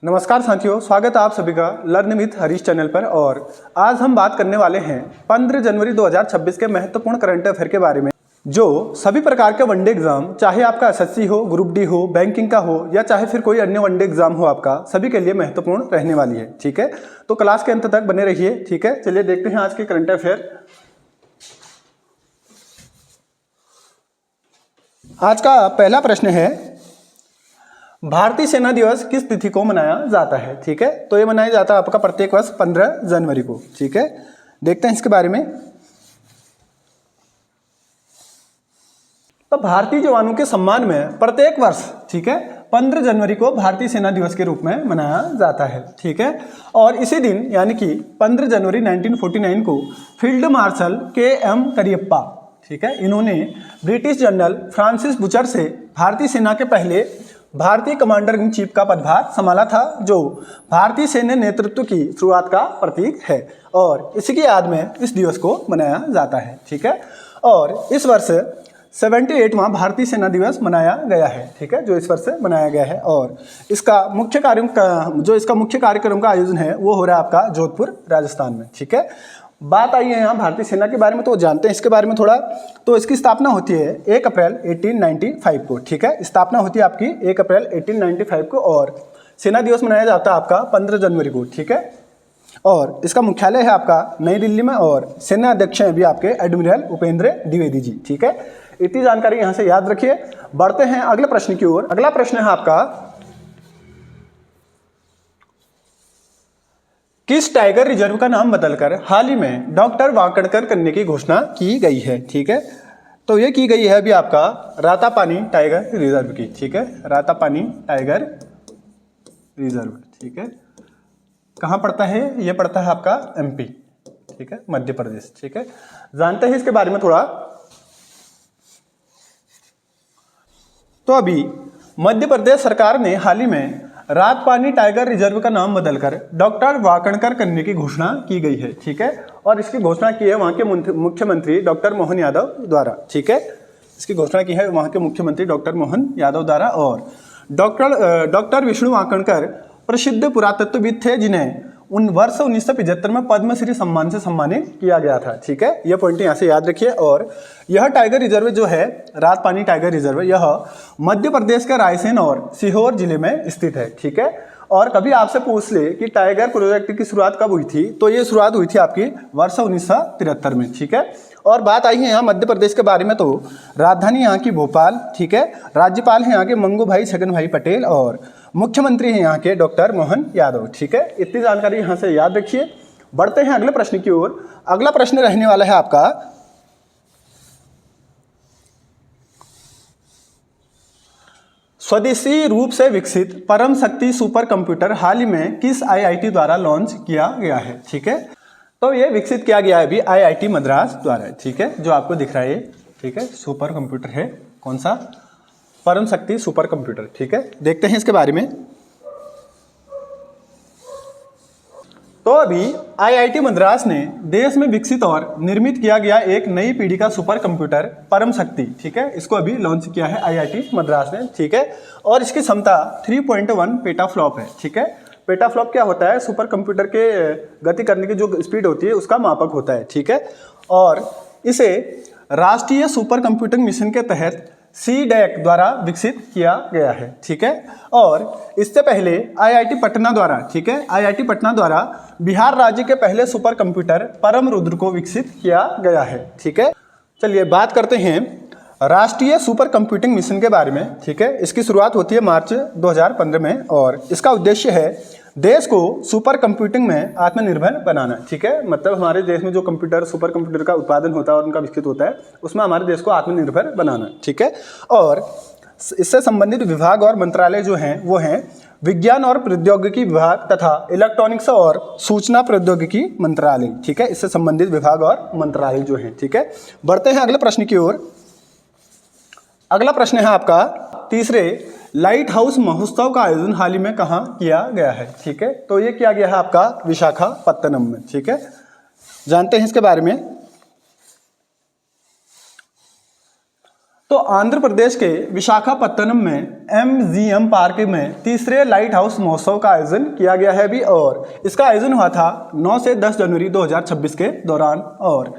नमस्कार साथियों, स्वागत है आप सभी का लर्न विथ हरीश चैनल पर। और आज हम बात करने वाले हैं 15 जनवरी 2026 के महत्वपूर्ण करंट अफेयर के बारे में, जो सभी प्रकार के वनडे एग्जाम, चाहे आपका एसएससी हो, ग्रुप डी हो, बैंकिंग का हो या चाहे फिर कोई अन्य वनडे एग्जाम हो, आपका सभी के लिए महत्वपूर्ण रहने वाली है। ठीक है, तो क्लास के अंत तक बने रहिए। ठीक है, चलिए देखते हैं आज के करंट अफेयर। आज का पहला प्रश्न है, भारतीय सेना दिवस किस तिथि को मनाया जाता है। ठीक है, तो ये मनाया जाता है आपका प्रत्येक वर्ष 15 जनवरी को। ठीक है, देखते हैं इसके बारे में। तो भारतीय जवानों के सम्मान में प्रत्येक वर्ष, ठीक है, 15 जनवरी को भारतीय सेना दिवस के रूप में मनाया जाता है। ठीक है, और इसी दिन यानी कि 15 जनवरी 1949 को फील्ड मार्शल के.एम. करियप्पा, ठीक है, इन्होंने ब्रिटिश जनरल फ्रांसिस बुचर से भारतीय सेना के पहले भारतीय कमांडर इन चीफ का पदभार संभाला था, जो भारतीय सैन्य नेतृत्व की शुरुआत का प्रतीक है और इसी की याद में इस दिवस को मनाया जाता है। ठीक है, और इस वर्ष 78वां भारतीय सेना दिवस मनाया गया है। ठीक है, जो इस वर्ष मनाया गया है और इसका मुख्य कार्यक्रम का आयोजन है वो हो रहा है आपका जोधपुर, राजस्थान में। ठीक है, बात आई है यहाँ भारतीय सेना के बारे में, तो जानते हैं इसके बारे में थोड़ा। तो इसकी स्थापना होती है 1 अप्रैल 1895 को। ठीक है, स्थापना होती है आपकी 1 अप्रैल 1895 को और सेना दिवस मनाया जाता है आपका 15 जनवरी को। ठीक है, और इसका मुख्यालय है आपका नई दिल्ली में और सेना अध्यक्ष हैं भी आपके एडमिरल उपेंद्र द्विवेदी जी। ठीक है, इतनी जानकारी यहाँ से याद रखिए। बढ़ते हैं अगले प्रश्न की ओर। अगला प्रश्न है आपका, किस टाइगर रिजर्व का नाम बदलकर हाल ही में डॉक्टर वाकणकर करने की घोषणा की गई है। ठीक है, तो ये की गई है अभी आपका रातापानी टाइगर रिजर्व की। ठीक है, रातापानी टाइगर रिजर्व। ठीक है, कहाँ पड़ता है? ये पड़ता है आपका एमपी, ठीक है, मध्य प्रदेश। ठीक है, जानते हैं इसके बारे में थोड़ा। तो अभी मध्य प्रदेश सरकार ने हाल ही में रातपानी टाइगर रिजर्व का नाम बदलकर डॉक्टर वाकणकर करने की घोषणा की गई है। ठीक है, और इसकी घोषणा की है वहां के मुख्यमंत्री डॉक्टर मोहन यादव द्वारा। ठीक है, इसकी घोषणा की है वहां के मुख्यमंत्री डॉक्टर मोहन यादव द्वारा। और डॉक्टर विष्णु वाकणकर प्रसिद्ध पुरातत्वविद थे, जिन्हें वर्ष 1975 में पद्मश्री सम्मान से सम्मानित किया गया था। ठीक है, यह पॉइंट यहाँ से याद रखिए। और यह टाइगर रिजर्व जो है रातपानी टाइगर रिजर्व, यह मध्य प्रदेश के रायसेन और सीहोर जिले में स्थित है। ठीक है, और कभी आपसे पूछ ले कि टाइगर प्रोजेक्ट की शुरुआत कब हुई थी, तो ये शुरुआत हुई थी आपकी वर्ष 1973 में। ठीक है, और बात आई है यहाँ मध्य प्रदेश के बारे में, तो राजधानी यहाँ की भोपाल। ठीक है, राज्यपाल हैं यहाँ के मंगू भाई छगन भाई पटेल और मुख्यमंत्री हैं यहाँ के डॉक्टर मोहन यादव। ठीक है, इतनी जानकारी यहाँ से याद रखिए। बढ़ते हैं अगले प्रश्न की ओर। अगला प्रश्न रहने वाला है आपका, स्वदेशी रूप से विकसित परम शक्ति सुपर कंप्यूटर हाल ही में किस आईआईटी द्वारा लॉन्च किया गया है। ठीक है, तो ये विकसित किया गया है अभी आईआईटी मद्रास द्वारा। ठीक है, जो आपको दिख रहा है, ठीक है, सुपर कंप्यूटर है। कौन सा? परम शक्ति सुपर कंप्यूटर। ठीक है, देखते हैं इसके बारे में। तो अभी आईआईटी मद्रास ने देश में विकसित और निर्मित किया गया एक नई पीढ़ी का सुपर कंप्यूटर परम शक्ति, ठीक है, इसको अभी लॉन्च किया है आईआईटी मद्रास ने। ठीक है, और इसकी क्षमता 3.1 पेटाफ्लॉप है। ठीक है, पेटाफ्लॉप क्या होता है? सुपर कंप्यूटर के गति करने की जो स्पीड होती है उसका मापक होता है। ठीक है, और इसे राष्ट्रीय सुपर कंप्यूटिंग मिशन के तहत CDAC द्वारा विकसित किया गया है। ठीक है, और इससे पहले आईआईटी पटना द्वारा, ठीक है, आईआईटी पटना द्वारा बिहार राज्य के पहले सुपर कंप्यूटर परम रुद्र को विकसित किया गया है। ठीक है, चलिए बात करते हैं राष्ट्रीय सुपर कंप्यूटिंग मिशन के बारे में। ठीक है, इसकी शुरुआत होती है मार्च 2015 में और इसका उद्देश्य है देश को सुपर कंप्यूटिंग में आत्मनिर्भर बनाना। ठीक है, मतलब हमारे देश में जो कंप्यूटर सुपर कंप्यूटर का उत्पादन होता है और उनका विकसित होता है, उसमें हमारे देश को आत्मनिर्भर बनाना। ठीक है, और इससे संबंधित विभाग और मंत्रालय जो हैं वो हैं विज्ञान और प्रौद्योगिकी विभाग तथा इलेक्ट्रॉनिक्स और सूचना प्रौद्योगिकी मंत्रालय। ठीक है, इससे संबंधित विभाग और मंत्रालय जो हैं। ठीक है, बढ़ते हैं अगले प्रश्न की ओर। अगला प्रश्न है आपका, तीसरे लाइट हाउस महोत्सव का आयोजन हाल ही में कहाँ किया गया है। ठीक है, तो ये किया गया है आपका विशाखापत्तनम में। ठीक है, जानते हैं इसके बारे में। तो आंध्र प्रदेश के विशाखापत्तनम में MGM पार्क में तीसरे लाइट हाउस महोत्सव का आयोजन किया गया है अभी, और इसका आयोजन हुआ था 9 से 10 जनवरी 2026 के दौरान। और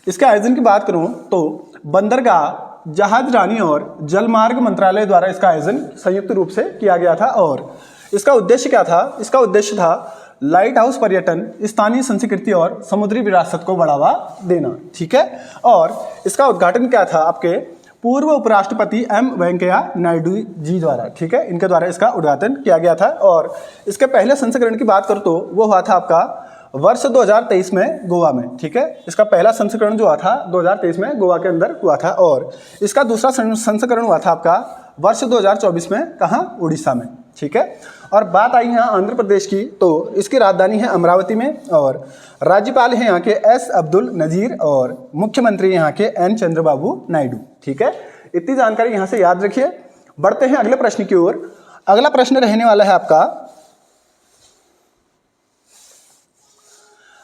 इसके आयोजन की बात करूं तो बंदरगाह, जहाजरानी और जलमार्ग मंत्रालय द्वारा इसका आयोजन संयुक्त रूप से किया गया था। और इसका उद्देश्य क्या था? इसका उद्देश्य था लाइट हाउस पर्यटन, स्थानीय संस्कृति और समुद्री विरासत को बढ़ावा देना, ठीक है। और इसका उद्घाटन क्या था? आपके पूर्व उपराष्ट्रपति M वेंकैया नायडू जी द्वारा, ठीक है, इनके द्वारा इसका उद्घाटन किया गया था। और इसके पहले संस्करण की बात करूँ तो वो हुआ था आपका वर्ष 2023 में गोवा में, ठीक है। इसका पहला संस्करण जो हुआ था 2023 में गोवा के अंदर हुआ था, और इसका दूसरा संस्करण हुआ था आपका वर्ष 2024 में, कहाँ? उड़ीसा में, ठीक है। और बात आई यहाँ आंध्र प्रदेश की, तो इसकी राजधानी है अमरावती में, और राज्यपाल हैं यहाँ के S अब्दुल नजीर, और मुख्यमंत्री यहाँ के N चंद्रबाबू नायडू, ठीक है। इतनी जानकारी यहाँ से याद रखिए। बढ़ते हैं अगले प्रश्न की ओर। अगला प्रश्न रहने वाला है आपका,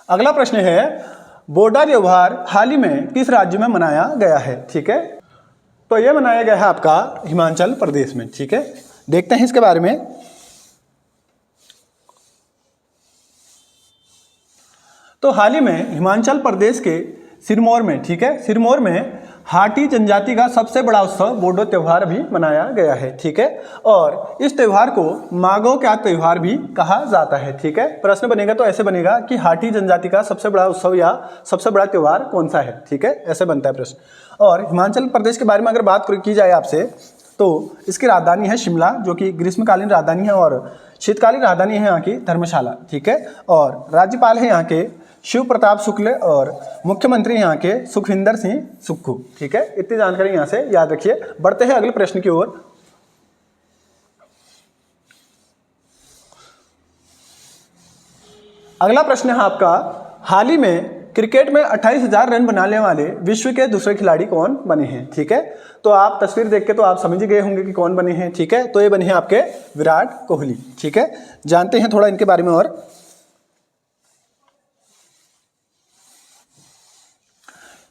अगला प्रश्न है बोडा त्योहार हाल ही में किस राज्य में मनाया गया है, ठीक है। तो यह मनाया गया है आपका हिमाचल प्रदेश में, ठीक है। देखते हैं इसके बारे में। तो हाल ही में हिमाचल प्रदेश के सिरमौर में, ठीक है, सिरमौर में हाटी जनजाति का सबसे बड़ा उत्सव बोडो त्यौहार भी मनाया गया है, ठीक है। और इस त्यौहार को माघो का त्यौहार भी कहा जाता है, ठीक है। प्रश्न बनेगा तो ऐसे बनेगा कि हाटी जनजाति का सबसे बड़ा उत्सव या सबसे बड़ा त्यौहार कौन सा है, ठीक है, ऐसे बनता है प्रश्न। और हिमाचल प्रदेश के बारे में अगर बात की जाए आपसे, तो इसकी राजधानी है शिमला, जो कि ग्रीष्मकालीन राजधानी है, और शीतकालीन राजधानी है यहाँ की धर्मशाला, ठीक है। और राज्यपाल है यहाँ के शिव प्रताप शुक्ल, और मुख्यमंत्री यहाँ के सुखविंदर सिंह सुक्खू, ठीक है। इतनी जानकारी यहाँ से याद रखिए। बढ़ते हैं अगले प्रश्न की ओर। अगला प्रश्न है आपका, हाल ही में क्रिकेट में 28,000 रन बनाने वाले विश्व के दूसरे खिलाड़ी कौन बने हैं, ठीक है। तो आप तस्वीर देख के तो आप समझ गए होंगे कि कौन बने हैं, ठीक है। तो ये बने हैं आपके विराट कोहली, ठीक है। जानते हैं थोड़ा इनके बारे में और।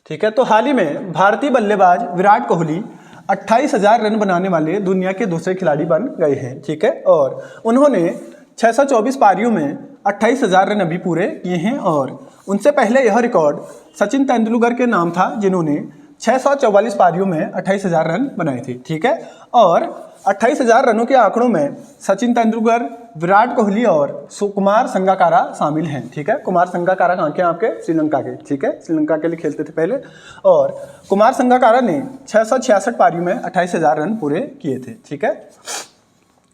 ठीक है, तो हाल ही में भारतीय बल्लेबाज विराट कोहली 28,000 रन बनाने वाले दुनिया के दूसरे खिलाड़ी बन गए हैं, ठीक है। और उन्होंने 624 पारियों में 28,000 रन अभी पूरे किए हैं, और उनसे पहले यह रिकॉर्ड सचिन तेंदुलकर के नाम था, जिन्होंने 644 पारियों में 28,000 रन बनाए थे, ठीक है। और 28,000 रनों के आंकड़ों में सचिन तेंदुलकर, विराट कोहली और कुमार संगकारा शामिल हैं, ठीक है। कुमार संगकारा कहाँ के? आपके श्रीलंका के, ठीक है, श्रीलंका के लिए खेलते थे पहले। और कुमार संगकारा ने 666 पारियों में 28,000 रन पूरे किए थे, ठीक है।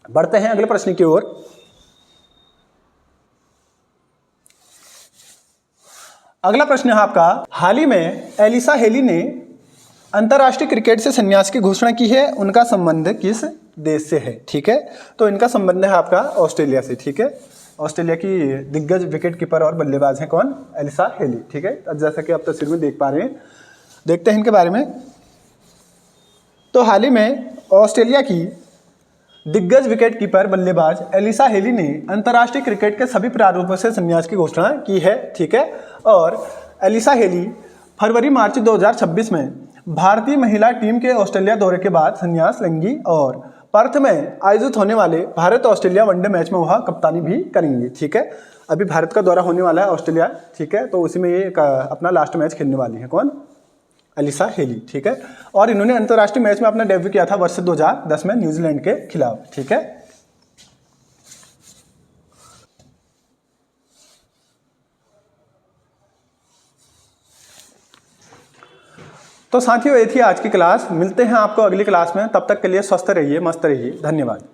बढ़ते हैं अगले प्रश्न की ओर। अगला प्रश्न है आपका, हाल ही में एलिसा हेली ने अंतर्राष्ट्रीय क्रिकेट से संन्यास की घोषणा की है, उनका संबंध किस देश से है, ठीक है। तो इनका संबंध है आपका ऑस्ट्रेलिया से, ठीक है। ऑस्ट्रेलिया की दिग्गज विकेट कीपर और बल्लेबाज हैं कौन? एलिसा हेली, ठीक है। जैसा कि आप तस्वीर में देख पा रहे हैं, देखते हैं इनके बारे में। तो हाल ही में ऑस्ट्रेलिया की दिग्गज विकेट कीपर बल्लेबाज एलिसा हेली ने अंतर्राष्ट्रीय क्रिकेट के सभी प्रारूपों से संन्यास की घोषणा की है, ठीक है। और एलिसा हेली फरवरी-मार्च 2026 में भारतीय महिला टीम के ऑस्ट्रेलिया दौरे के बाद संन्यास लेंगी, और पर्थ में आयोजित होने वाले भारत ऑस्ट्रेलिया वनडे मैच में वह कप्तानी भी करेंगी, ठीक है। अभी भारत का दौरा होने वाला है ऑस्ट्रेलिया, ठीक है, तो उसी में ये अपना लास्ट मैच खेलने वाली है कौन? एलिसा हेली, ठीक है। और इन्होंने अंतर्राष्ट्रीय मैच में अपना डेब्यू किया था वर्ष 2010 में न्यूजीलैंड के खिलाफ, ठीक है। तो साथियों, ये थी आज की क्लास। मिलते हैं आपको अगली क्लास में, तब तक के लिए स्वस्थ रहिए, मस्त रहिए, धन्यवाद।